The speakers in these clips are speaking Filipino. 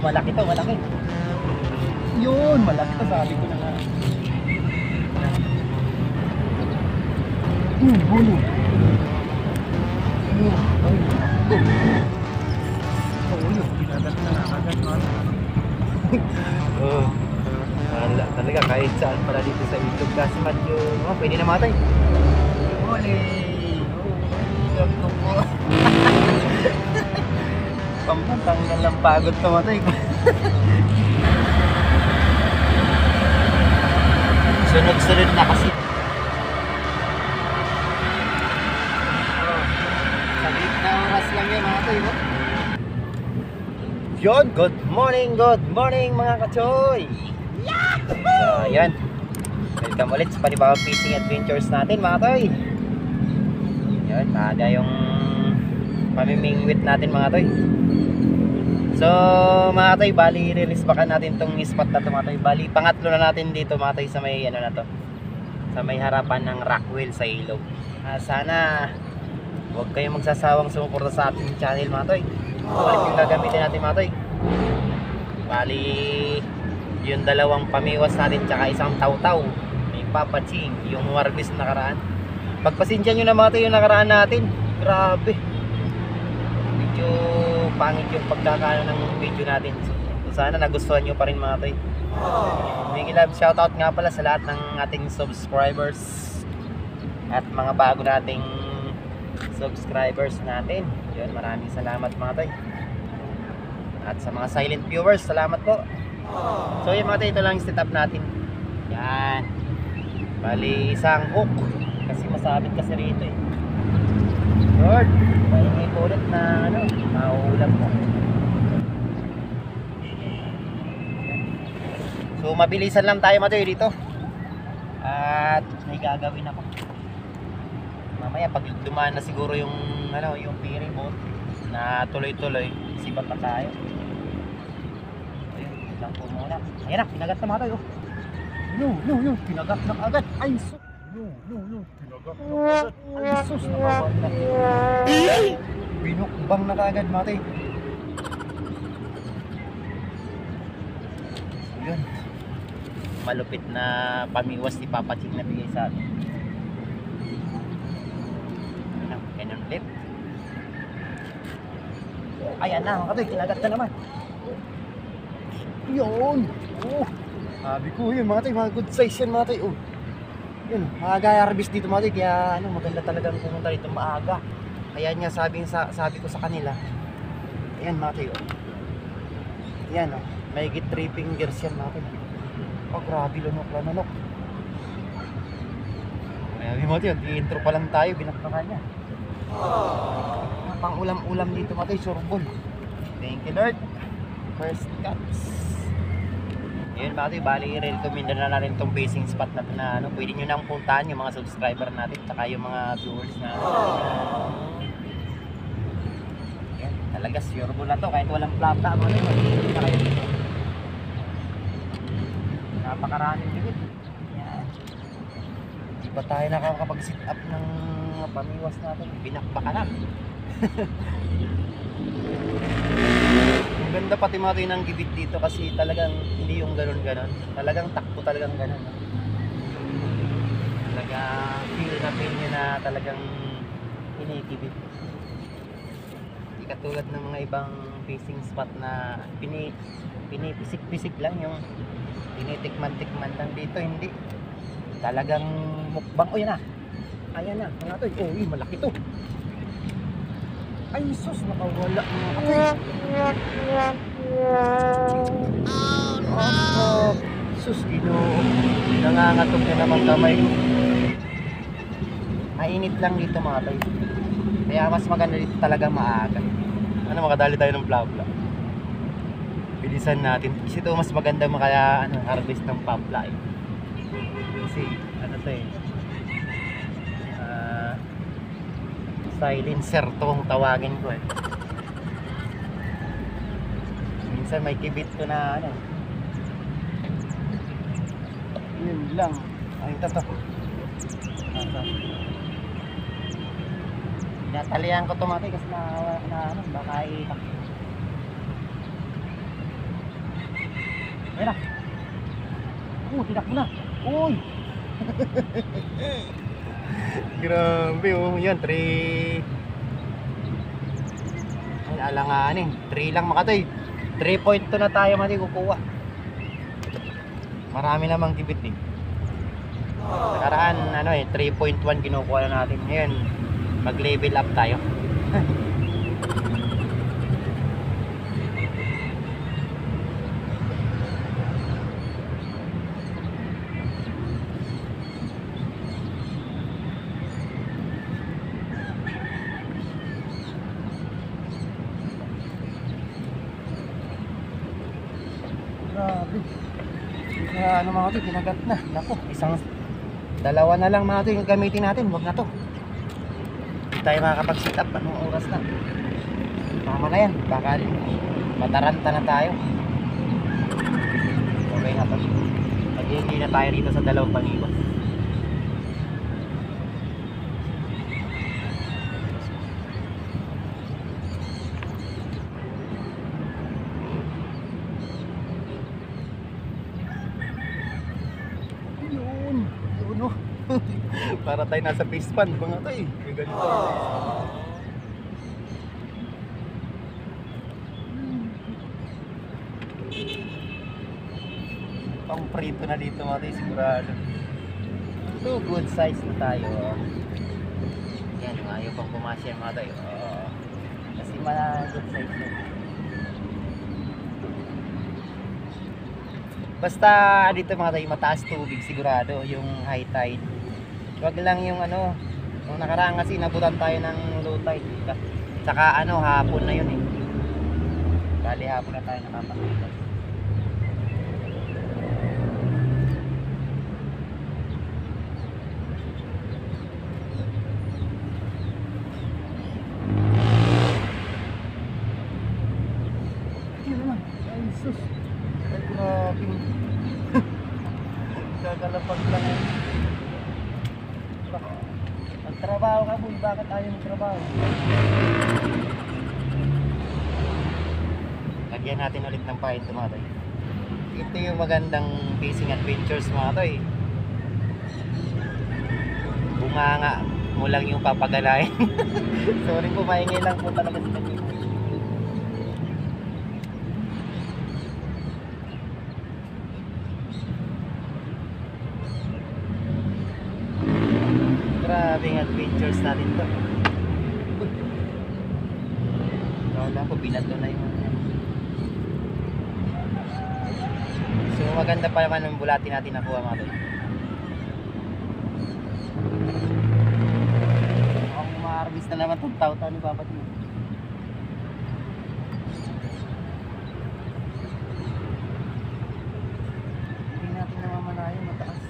Malaki to, malaki. Yun, malaki to, sabi ko na nga. Bulo. Ulo, kinagat na agad man. Oh. Wala, talaga kahit saan pala dito sa ilog kasi medyo, pwede na matay. Uli. Ganto po. Pampatanggal ng pagod kamatay ko. Sunod-sunod na kasi. Salit na oras lang yun mga toy. Yun, good morning mga kachoy. So yan, welcome ulit sa panibawang fishing adventures natin mga toy. Yan, maaga yung pamimingwit natin mga toy. So mga toy, bali release baka natin tong spot na to mga toy. Bali pangatlo na natin dito mga toy sa may ano na to, sa may harapan ng Rockwell sa ilog. Sana huwag kayong magsasawang sumuporta sa ating channel mga toy. Balik yung gagamitin natin mga toy. Bali yung dalawang pamiwas natin tsaka isang taw-taw, may papaching, yung warbis na nakaraan. Pagpasensya nyo na mga toy yung nakaraan natin. Grabe, medyo pangit yung pagkakaano ng video natin. So sana nagustuhan nyo pa rin mga toy. Big love shoutout nga pala sa lahat ng ating subscribers at mga bago nating subscribers natin. Yun, maraming salamat mga toy. At sa mga silent viewers, salamat po. So yun mga toy, ito lang yung setup natin. Yan, bali isang hook kasi masabit kasi rito eh. Lord, may pulot na ano, mauulam po. So mabilisan lang tayo mga toy dito. At may gagawin ako. Mamaya pag dumaan na siguro yung ano, yung ferry boat na tuloy-tuloy, sibat na tayo. Ayun, lang po muna. Ayan na, pinagat na mga toy. No, pinagat na agad. Ay, sus. No, pinagat na agad. Ay, sus, nakawala. Binukbang na agad mga toy. Ayun, malupit na pamiwas ni Papa Ching na bigay sa atin. Ganyan ulit. Ayan na mga katoy, kinagat na naman. Yun. Sabi ko yun mga toy, mga good size yan mga toy. Yun, maaga harvest dito mga toy. Kaya ano, maganda talagang pumunta dito maaga. Kaya niya sabi ko sa kanila. Ayan mga toy. Ayan may higit 3 fingers yan mga toy. Grabe, lanok. Kaya mo toy, intro pa lang tayo, binakbakan niya. Pang ulam-ulam dito mga toy, surbol. Thank you Lord. First cuts. Yun mga toy, bali i-recommend na natin itong basing spot na ito na ano, pwede nyo nang puntahan yung mga subscriber natin tsaka yung mga viewers na yan, talaga sureball na to kahit walang plata mga toy, mag-iinit na kayo dito. Napakaraming limit. Yan, di ba tayo nakakapag-sit up ng pamiwas natin, binakbaka na. Ang ganda pati mga toy ng gibit dito kasi talagang hindi yung ganon-ganon, talagang takbo talagang ganon. Talagang feel nyo na talagang kinikibit. Hindi katulad ng mga ibang fishing spot na pinipisik-pisik lang, yung tinitikman-tikman lang. Dito hindi, talagang mukbang. O yan na, ayan na mga toy. Uy, malaki to. Ay sus, nakawala mga toy. Oh no, sus, nangangatog na naman kamay. Mainit lang dito mga toy, kaya mas maganda dito talaga maaga. Ano, makadali tayo ng plapla. Bilisan natin kasi ito mas maganda makaya ano, harvest ng papla eh. Kasi ano to eh, silencer to kung tawagin ko eh. Minsan may kibit ko na ano. Yun lang. Ay, ito to. Natalihan ko tumati kasi na ano, baka itak. Ayan na. Tinakbo na. Uy! Grabe oh. Yan, 3. Ay, alanganin. 3 lang makatoy. 3.2 na tayo mati kukuha. Marami namang tibit eh. Nakaraan, 3.1 kinukuha na natin. Ngayon, mag-level up tayo. Grabe. Kaya mga ito, kinagat na. Naku, dalawa na lang mga ito yung gamitin natin. Huwag na to. Hindi tayo makakapag-sit up. Anong oras na? Tama na yan. Baka mataranta na tayo. Okay na to. Mag-hindi na tayo dito sa dalawang pangibas. Para tayo nasa face pan mga to eh. Yung ganito. Pang prito na dito mga tayo sigurado. Ito good size na tayo. Yan yung ayaw pang pumasya mga tayo. Kasi good size na. Basta dito mga tayo mataas tubig sigurado yung high tide. Wag lang yung nung nakaraan kasi nabutan tayo ng low tide. Tsaka hapon na yun eh. Bali hapon na tayo nakapakita. Yun naman. Ay sus. Ay grabe. Gagalapag lang eh. Magtrabaho ka boy, bakit ayaw magtrabaho? Lagyan natin ulit ng pahin ito mga toy. Ito yung magandang fishing adventures mga toy. Bunganga mo lang yung papagalain. Sorry po, maingay lang po talaga sa kanila. Grabing adventures natin to. Wala ko, binato na yung so maganda pa naman yung bulati natin nakuha mga to. Mukhang ma-harvest na naman itong tao-tao ni Papa Tino. Hindi natin namamalayo, mataas.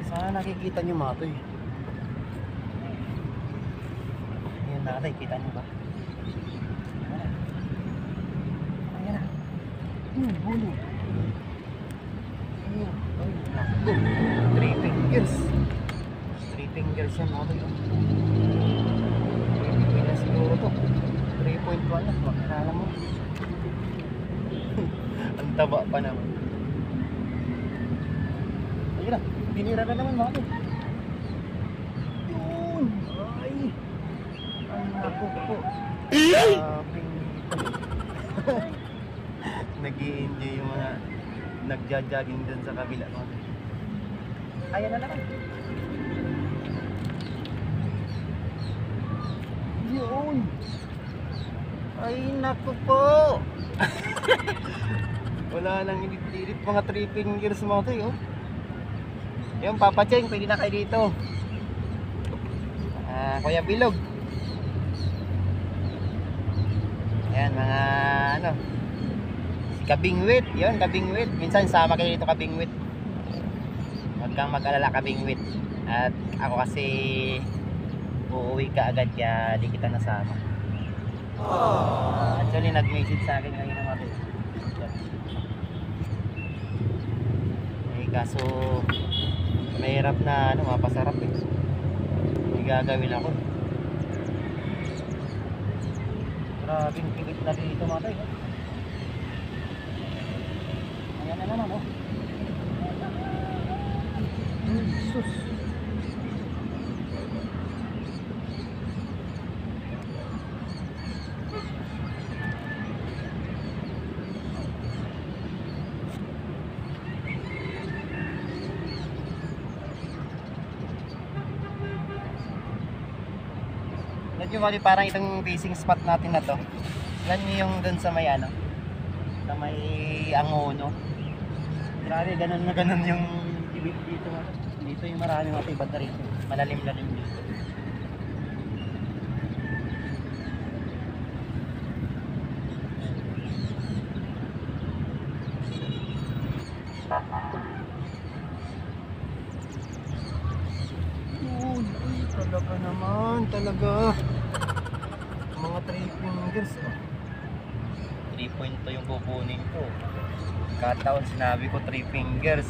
Sana nakikita nyo mga to eh. Ayan natin, kita nyo ba? Ayan na. Huli. Ayan. Ay, naku. 3 fingers. 3 fingers yan mga to yun. 3 na siguro to. 3.1 na. Makilala mo. Ang taba pa naman. Ayan na. Pinira na naman mga to. Yun. Ay. Ang naku po. Nag-i-enjoy yung mga nagja-jogging dun sa kabila. Ayan na naman. Yun. Ay naku po. Wala nang ilit-ilit mga 3 fingers mga to yun. Yung Papa Cheng, pwede na kayo dito. Kuya Bilog. Ayan, mga si Kabingwit. Yun, Kabingwit. Minsan sama kayo dito Kabingwit. Huwag kang mag-alala Kabingwit. At ako kasi uuwi ka agad kaya di kita nasama. Actually, nag-message sa akin ngayon naman. Kaso mahirap na mapasarap eh. May gagawin ako. Grabing kibit na dito mga toy. Ayan na naman oh. Sus. Medyo mali parang itong fishing spot natin na to. Yan yung dun sa may ano, sa may Angono. Grabe, ganun na ganun yung ibig dito. Dito yung marami mga ibang rito. Malalim-lalim dito. Uy, talaga naman, talaga. Mga 3 fingers oh. 3.2 yung kukunin ko. Kataon sinabi ko 3 fingers.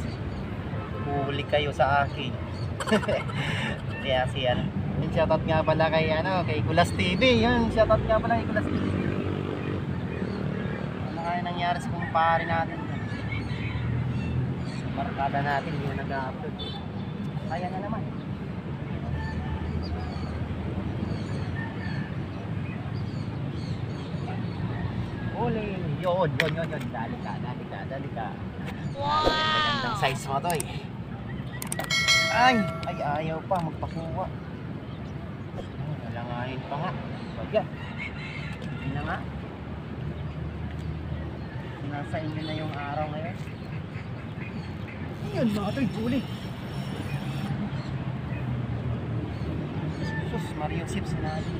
Huli kayo sa akin. Kaya si ano. Yung shoutout nga pala kay ano, kay Kulas TV. Yun, shoutout nga pala kay Kulas TV. Ano kaya nangyari sa kumpare natin? Markada natin, hindi na nag-upload. Kaya na naman. Uli, yun. Dali ka. Wow! Magandang size mo to eh. Ay, ayaw pa magpakuha. Nalangayin pa nga. Baga. Hindi na nga. Nasa inyo na yung araw ngayon. Yun mga to, huli. Sus, Mario Sips na natin.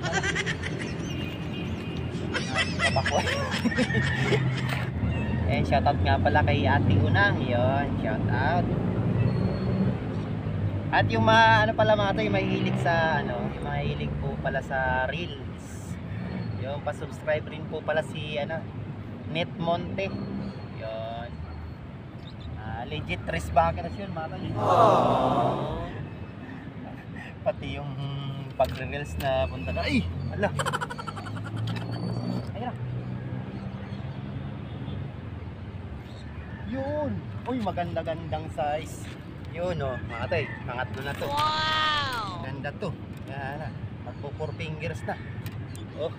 Kapako. Eh, shoutout nga pala kay Ate Unang. Yun, shoutout. At yung mga ano pala mga to, yung mahilig sa ano, yung mahilig po pala sa Reels. Yung pa-subscribe rin po pala si ano, Net Monte. Yun. Legit tres backers yun mga to. Pati yung pagre-reels na punta na. Ay! Ala! Ayun na. Yun! Uy, maganda-gandang size. Yun o, mga tay, pangatlo na to. Wow! Ganda to. Yan na, magpo 4 fingers na. Oh,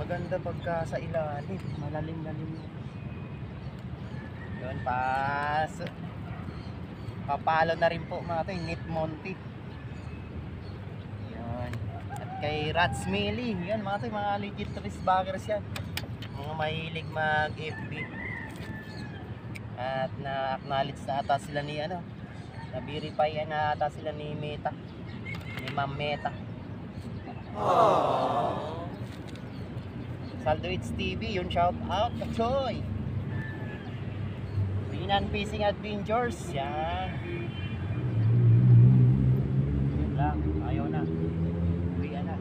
maganda pagka sa ilalim, malalim-lalim. Yun, papalo na rin po mga tay, Net Monte. Yun, at kay Rats Mili. Yan mga tay, mga legit tres baggers yan. Mga mahilig mag-FB. At na-acknowledge na ata sila ni ano, na-verify na ata sila ni Meta, ni Ma'am Meta. Saldo It's TV, yun, shout out Kachoy. Binan Fishing Adventures, yan. Yun lang, ayaw na. Uwian na.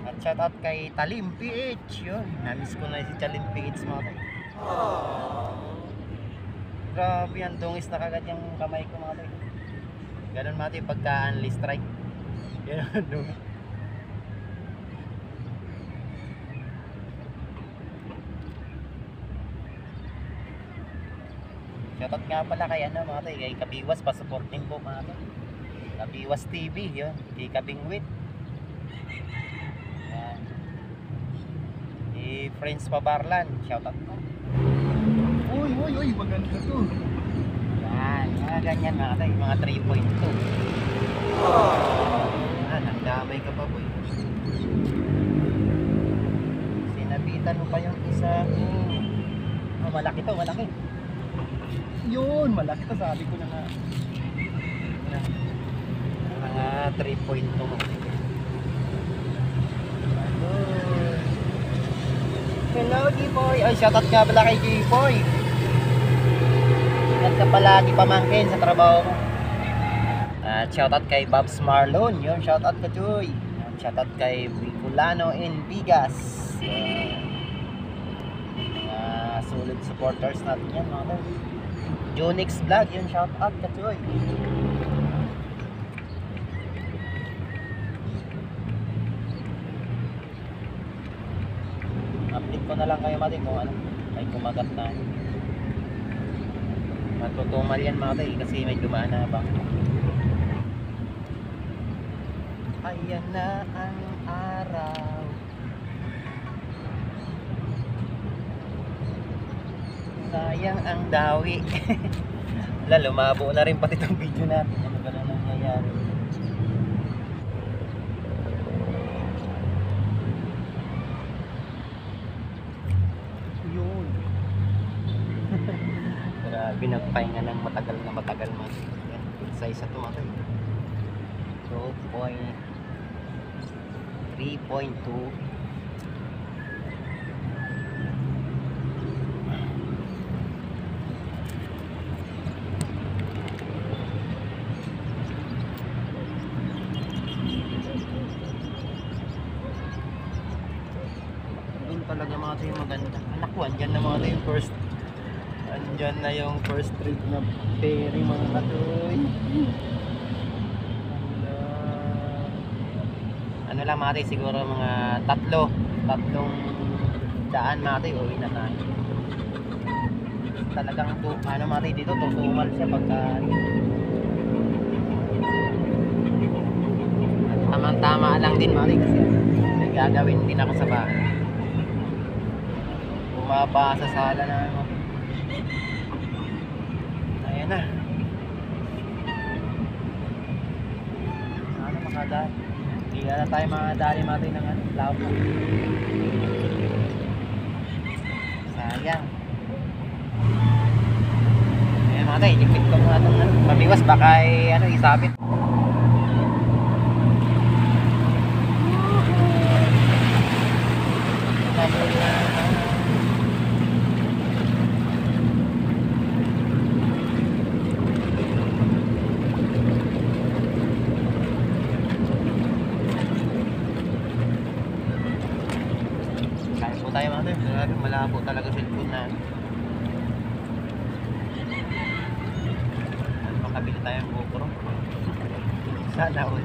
At shout out kay Talim PH. Yun, namiss ko na si Talim PH mga tayo. Grabe yan, dungis na kagad yung kamay ko mga tayo. Ganun mga tayo pagka-unli strike. Yan, dungis. Shout out nga pala kay ano mga tayo, kay Kabiwas, pa-supporting po mga tayo. Kabiwas TV, yun, kay Kabingwit. Friends Pabarlan, shoutout ko. Uy, maganda to. Yan, mga ganyan mga tayo, mga 3.2. Nagdamay ka pa boy. Sinabitan mo pa yung isa. Oh, malaki to, malaki. Yun, malaki to, sabi ko na nga. Mga 3.2. Hello Gipoy. Ay, shoutout nga pala kay Gipoy. Ingat ka palagi pamangkin sa trabaho mo. At shoutout kay Babs Marlon. Yun, shoutout ka Joy. Shoutout kay Bicolano and Bigas. Mga solid supporters natin yan mga tol. Jonix Vlog, yun, shout out Kachoy. Update ko na lang kayo mati kung ano, ay kumagat na. Matutumal yan mati kasi may dumaan na bang. Ayan na ang araw. Sayang ang dawi. Wala, lumabo na rin pati itong video natin. Ano ba na nangyayari? Yun. Grabe, nagpahinga ng matagal na matagal man. Yan, sa isa ito mga 3.2. Talaga mga ito yung maganda. Anak ko, andyan na mga ito yung first. Andyan na yung first trip na ferry mga katoy. Ano lang mga ito, siguro mga tatlong daan mga ito, uwi na tayo. Talagang ano mga ito dito, tutumal siya pagka tamang-tama lang din mga ito kasi may gagawin din ako sa bahay. Bumaba sa sala na ano. Ayan na. Ano makadali? Hindi na tayo makadali natin ng ano, labo. Sayang. Ayan mga tayo, ikipit ko muna itong mamiwas baka ano, isabit. Tayo mga tayo, grabe malabo talaga cellphone na. Makabili tayo ng GoPro. Sana all.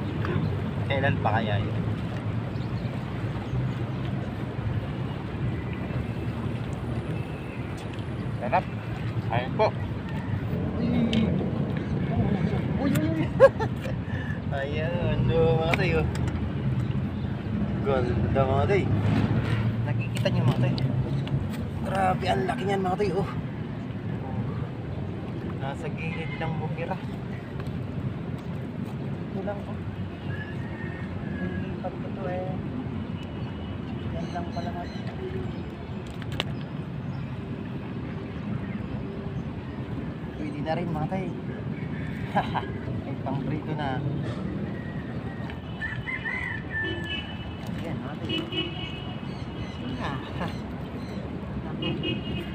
Kailan pa kaya yun? Sarap. Ayun po. Uy. Ayan, mga tayo. Ganda mga tayo. Nakikita niyo mga tayo. Grabe, ang laki niyan mga tayo. Nasa gilid ng bukira. Ito lang po. Lipat ko to eh. Yan lang pala natin. Pwede na rin mga tayo. May pang prito na. Ayan mga tayo.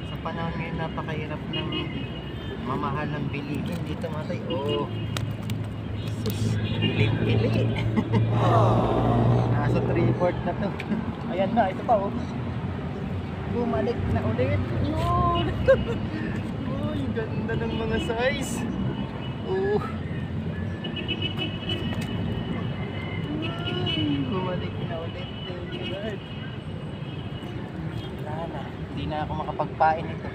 Sa panahon ngayon napakahirap ng mamahal ng bilihin dito mga tayo. Oh, sus, piling-pili. Nasa 3/4 na to. Ayan na, ito pa oh. Bumalik na ulit. Yun. Uy, ganda ng mga size. Oh. Bumalik na ulit. Hindi na ako makapagpain ito.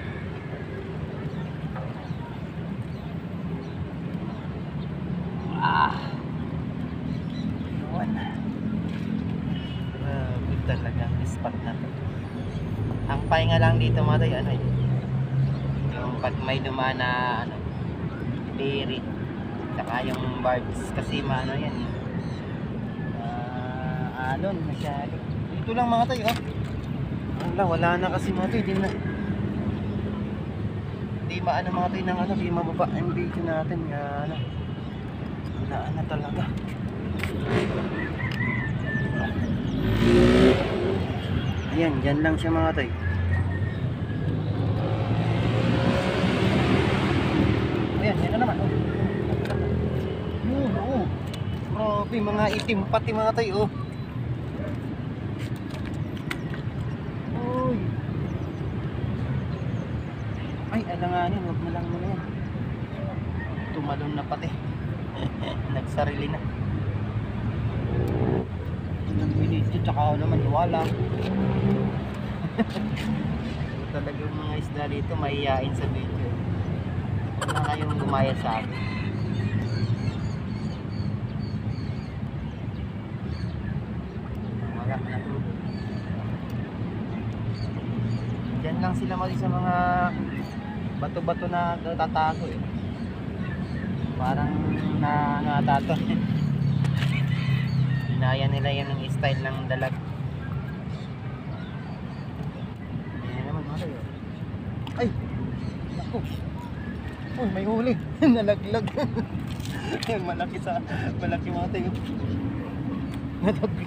Yun. Grabe talaga ang spot na to. Ang pahinga lang dito mga tayo, ano yung pag may dumaan na ano, ferry saka yung barbs kasi ano yan alon masyado. Dito lang mga tayo wala na kasi mga tayo, di maano mga tayo ng ano, di mababa ang video natin ano, wala na talaga. Ayan, dyan lang siya mga tayo. Ayan, yan na naman grabe, mga itim pati mga tayo Ay, alanganin Huwag na lang nila yan. Tumalon na pati. Nagsarili na. Ilang minutes tsaka ako naman wala. Talagang mga isda dito mahihain sa video. Huwag na kayong gumaya sa akin. Wala na to. Diyan lang sila mali sa mga bato-bato na tatago eh. Parang natato. Inaya nila yan ng style ng dalag. Ayan naman mga tayo. Ay! Naku! Uy, may huli! Nalaglag! malaki mga tayo.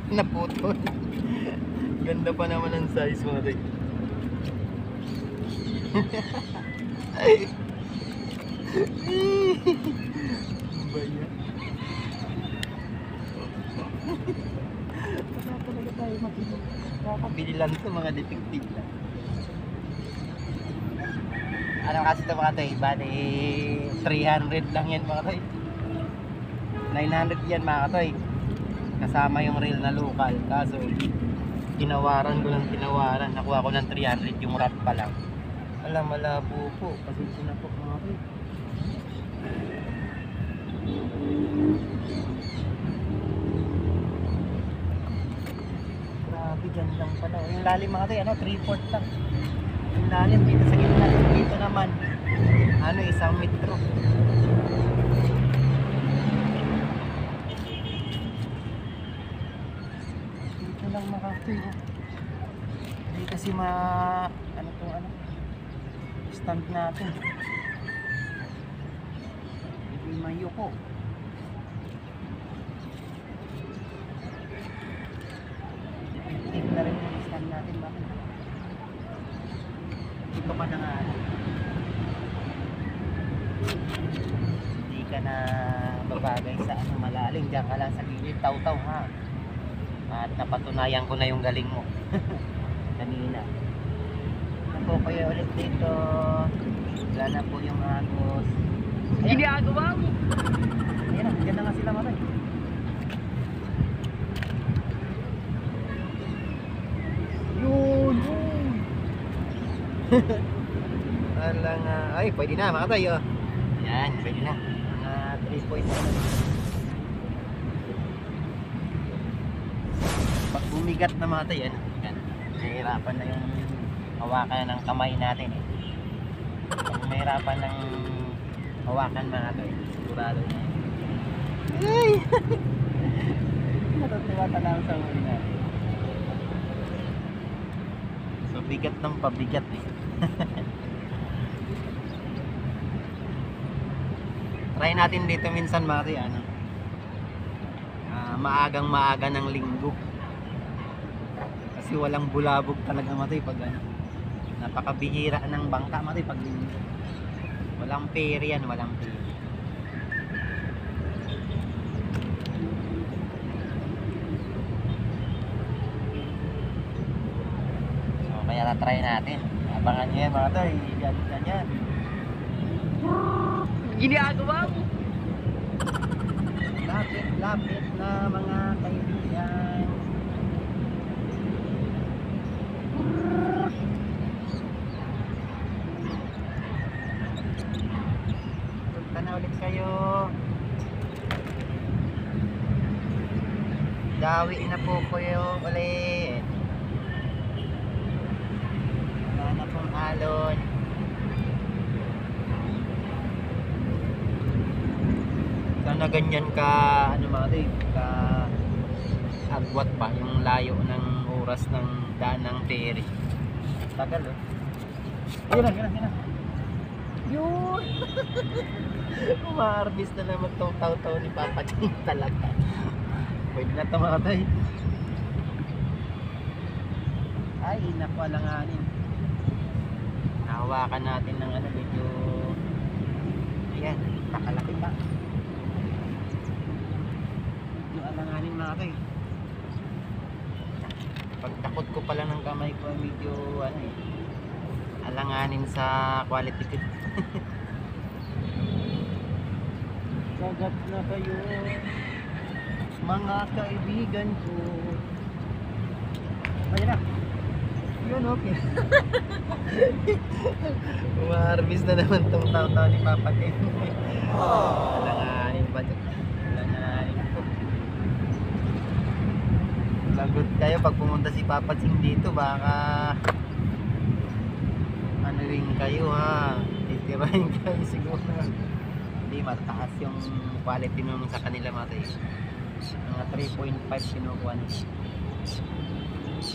Naputol. Ganda pa naman ang size mga tayo. Ay! Ba yan? Wala talaga tayo makikita. Nakakabili lang ito mga detective lang. Ano kasi ito mga tayo? Bali 300 lang yan mga tayo. 900 yan mga tayo. Kasama yung reel na local. Kaso tinawaran ko ng tinawaran. Nakuha ko ng 300 yung rod pa lang. Alam, malabo po. Pasensya na po mga tayo. Grabe, dyan lang pala. Yung lalim mga tayo, 3/4 lang. Yung lalim dito sa gitna. Dito naman, 1 metro. Dito lang makatuyo. Hindi kasi stand natin. Hindi mayuko. Tip na rin yung stand natin. Bakit? Ito pa na nga. Hindi ka na babagay sa malalim. Diyan ka lang sa gilid. Taw-taw ha. At napatunayan ko na yung galing mo. Kanina. Po kayo ulit dito. Wala na po yung agos. Ginagawa mo. Ayan na, dyan na nga sila matay. Yun. Wala nga. Ay, pwede na mga tayo. Ayan, pwede na. Mga 3 points na. Pag bumigat na mga tayo, yan. Nahihirapan na yung hawakan ng kamay natin eh. Pag mahirapan ng hawakan mga ito eh, sigurado na yun. Ay! Natutuwa talaga sa huli natin. So bigat ng pabigat eh. Try natin dito minsan mga ito maagang maaga ng linggo. Kasi walang bulabog talaga matay pag napakabihira ng bangka matay pag linggo. Walang peri yan, walang peri. So kaya na-try natin. Abangan nyo yan mga toy, galit na yan. Ginagawa mo. Lapit na mga kaibigan. Punta na ulit kayo. Dawi na po kayo ulit. Wala na pong alon. Sana ganyan ka ka agwat pa yung layo ng oras ng daan ng ferry. Tagal oh. Yun. Yun. Umaharbis na naman tong taw-taw ni Papa Ching talaga. Pwede na tumatay. Ay, napalanganin. Nahawakan natin ng medyo ayan, nakalaki pa. Yung alanganin mga tayo. Pagtakot ko pala ng kamay ko medyo alanganin sa quality. Sagat na kayo, mga kaibigan ko. Ayun na. Yun, okay. Umaharbis na naman tong tao-tao ni Papa Tim. Alanganin ba ito? Alanganin ko. Lagot kayo pag pumunta si Papa Tim dito, baka ano rin kayo ha. Titirahin kayo siguro. Hindi, mataas yung quality nung sa kanila mga tayo. Mga 3.5 kinukuha nila.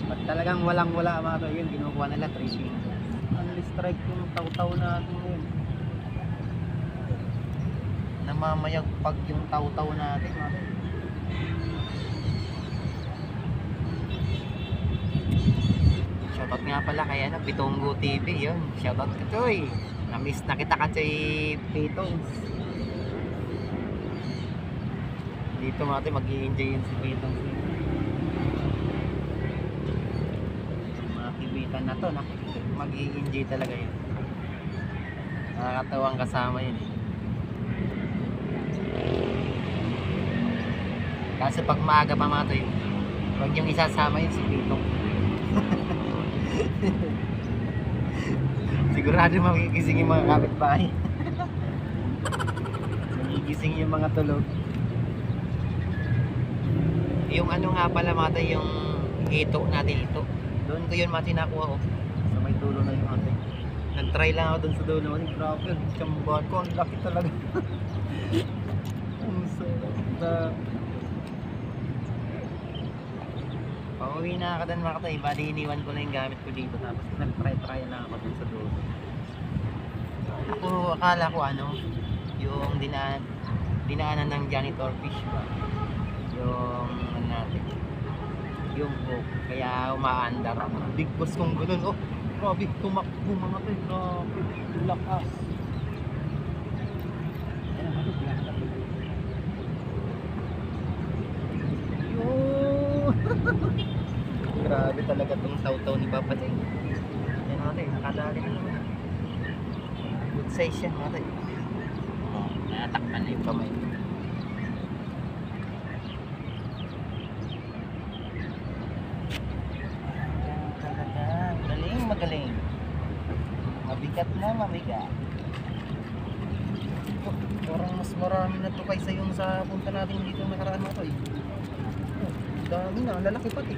Pag talagang walang-wala mga tayo yun, kinukuha nila 3.5. Only strike yung taw-taw natin yun. Namamayag pag yung taw-taw natin mga tayo. Shoutout nga pala kaya na Pitonggo TV yun. Shoutout ka Choy. Na-miss na kita kasi Pitongs. Dito mga tayo mag-i-enjoy yun si Pitongs. Mga kibitan na to, mag-i-enjoy talaga yun. Nakakatawang kasama yun eh. Kasi pag maaga pa mga tayo, huwag yung isasama yun si Pitong. Sigurado magigising yung mga kapitbahay. Magigising yung mga tulog. Yung ano nga pala mata yung ito natin ito. Doon ko yun mati nakuha ko. Sa may dulo na yung ate. Nag-try lang ako doon sa dulo. Grabe, chambuhan ko. Ang laki talaga. Ang sarap na. Pauwi na ka doon mga katay. Bali iniwan ko na yung gamit ko dito. Tapos nag-try lang ako doon sa dulo. Ako akala ko ano, yung dinaanan ng janitor fish ba? Yung ano natin, yung hook, kaya umaandar ako. Big boss kong ganun, oh grabe, tumakbo mga to, grabe, lakas. Yun. Grabe talaga tong taw-taw ni Papa Tay. Yan natin, nakadali na naman. Good size yan natin. Oh, natakpan na yung kamay. Magaling. Mabigat na mabigat. Oh, parang mas marami na to kaysa yung sa punta natin dito nakaraan mo to eh. Oh, dami na, lalaki pati.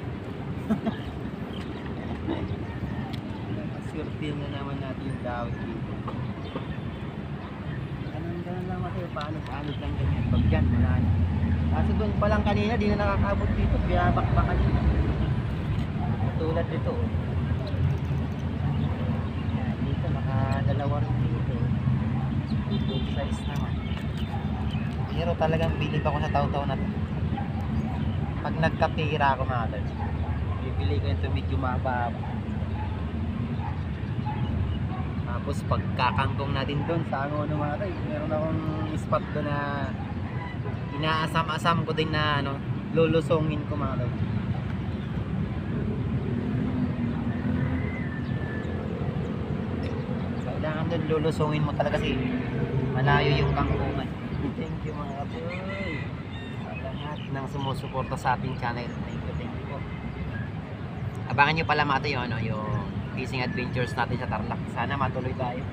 Swerte na naman natin yung dawit dito. Ganun lang kasi paanod lang ganyan. Pag dyan, wala na. Kasi doon pa lang kanina, di na nakakabot dito. Biyabak-bak kanina. Tulad dito oh. Dalawa rin dito. Good size naman. Pero talagang bilib ako sa taw-taw na to. Pag nagkapira ako mga tol, bibili ko ito medyo mababa. Tapos pagkakangkong natin doon sa ano mga tol, meron akong spot doon na inaasam-asam ko din na ano, lulusongin ko mga tol. Kailangan doon lulusungin mo talaga kasi malayo yung kangkungan. Thank you mga kapoy sa lahat ng sumusuporta sa ating channel. Thank you po. Abangan nyo pala mga yung, ano, yung fishing adventures natin sa Tarlac. Sana matuloy tayo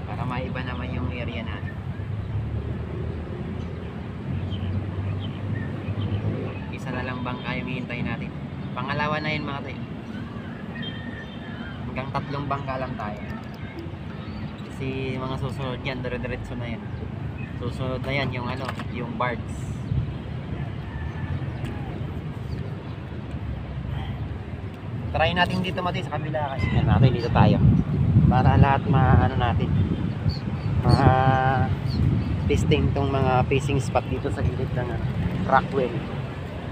para maiba naman yung area natin. Isa na lang bangka yung hihintayin natin. Pangalawa na yun mga tayo. Hanggang 3 bangka lang tayo. Kasi mga susunod yan, dire-diretso na yan. Susunod na yan yung ano, yung bards. Try natin dito mati sa kabila kasi. Yan natin dito tayo. Para lahat ano natin. Testing tong mga fishing spot dito sa gilid ng Rockwell.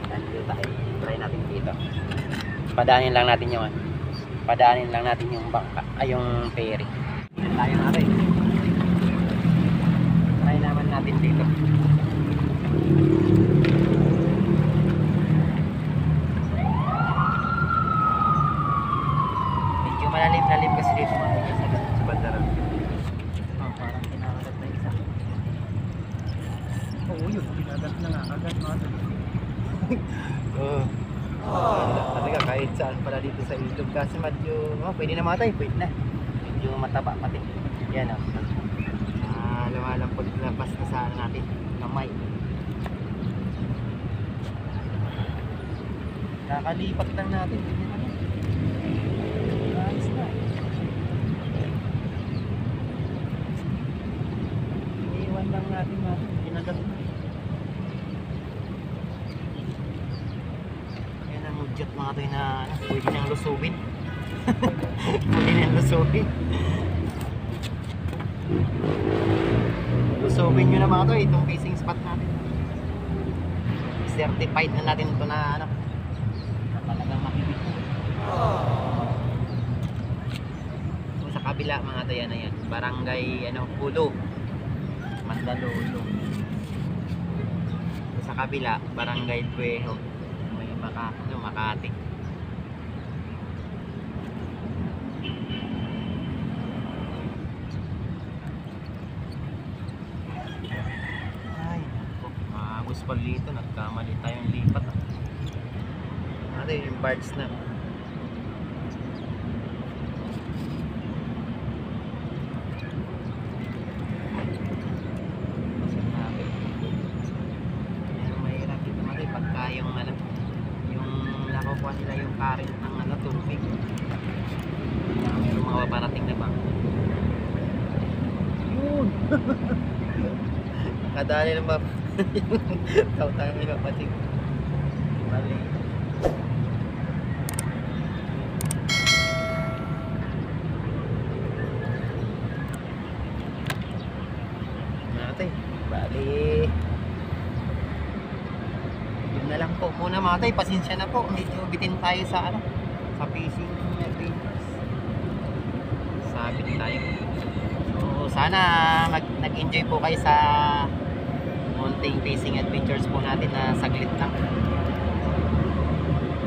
Yan dito tayo. Try natin dito. Padaanin lang natin yung padaanin lang natin yung bangka, ay yung ferry. Tayo natin. Try naman natin dito. Medyo malalim-lalim kasi dito sa bandaran. Oh, parang kinakagat na isa. yun, kinagat na nga agad mga tol. Talaga kahit saan pala dito sa ilog kasi medyo pwede na matay, pwede na. Medyo mataba pati. Yan lumalampag labas na sa natin kamay. Kakalipat lang natin. Ayos na. Iiwan lang natin ginagat na. Yan ang udyat mga tayo na pwede nang lusubin. Pwede nang lusubin. Lusubin nyo na mga tayo itong fishing spot natin. Certified na natin ito na talagang makikita. Sa kabila mga tayo na yan, barangay Pulo, Mandaluyong. Sa kabila, barangay Buejo, may Makati. Ay, maagos pala dito, nagkamali tayong lipat. Ito yung birds na. Mahirap dito mali pagka yung nakukuha nila yung current ng tubig. Mayroong mga paparating na bang. Yun! Nakadali ng map. Taw-tayo may papating. Mali. Bali yun na lang po muna mga tay, pasensya na po, medyo bitin tayo sa sa fishing adventures, sabit tayo. So sana nag-enjoy po kayo sa munting fishing adventures po natin na saglit lang.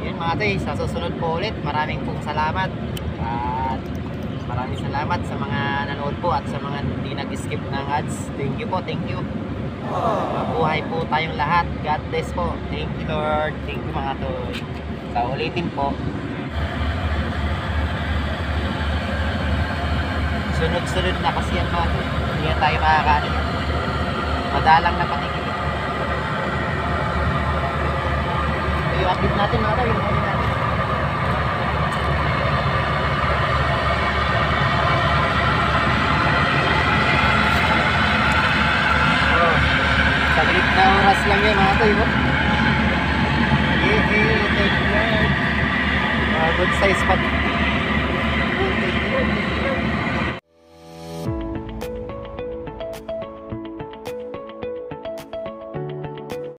Yun mga tay, sa susunod po ulit, maraming pong salamat at maraming salamat sa mga nanood po at sa mga hindi nag-skip ng ads. Thank you po, thank you. Mabuhay po tayong lahat. God bless po. Thank you Lord. Thank you mga toy. Sa ulitin po, sunod-sunod na kasi yan mga toy. Hindi na tayo makakaano. Madalang na patingin. Ito yung update natin mga toy. Yung update natin. Saglit na oras lang yan mga toy. Thank you Lord. Good size pa. Thank you Lord.